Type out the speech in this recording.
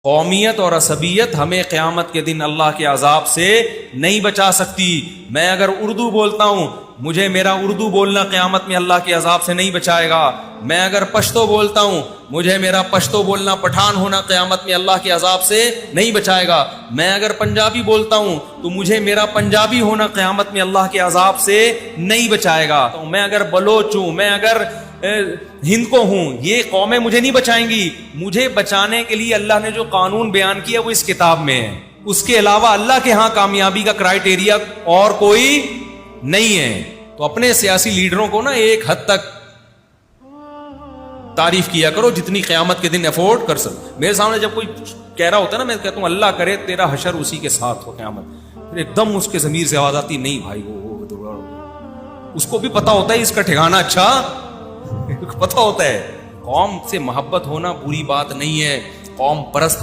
قومیت اور عصبیت ہمیں قیامت کے دن اللہ کے عذاب سے نہیں بچا سکتی. میں اگر اردو بولتا ہوں مجھے میرا اردو بولنا قیامت میں اللہ کے عذاب سے نہیں بچائے گا. میں اگر پشتو بولتا ہوں مجھے میرا پشتو بولنا پٹھان ہونا قیامت میں اللہ کے عذاب سے نہیں بچائے گا. میں اگر پنجابی بولتا ہوں تو مجھے میرا پنجابی ہونا قیامت میں اللہ کے عذاب سے نہیں بچائے گا. تو میں اگر بلوچ ہوں، میں اگر ہند کو ہوں، یہ قومیں مجھے نہیں بچائیں گی. مجھے بچانے کے لیے اللہ نے جو قانون بیان کیا وہ اس کتاب میں ہے. اس کے علاوہ اللہ کے ہاں کامیابی کا کرائیٹیریا اور کوئی نہیں ہے. تو اپنے سیاسی لیڈروں کو نا ایک حد تک تعریف کیا کرو جتنی قیامت کے دن افورڈ کر سکو. میرے سامنے جب کوئی کہہ رہا ہوتا ہے نا، میں کہتا ہوں اللہ کرے تیرا حشر اسی کے ساتھ ہو قیامت. پھر ایک دم اس کے ضمیر سے آواز آتی، نہیں بھائی وہ اس کو بھی پتا ہوتا ہے اس کا ٹھکانہ اچھا پتا ہوتا ہے. قوم سے محبت ہونا بری بات نہیں ہے، قوم پرست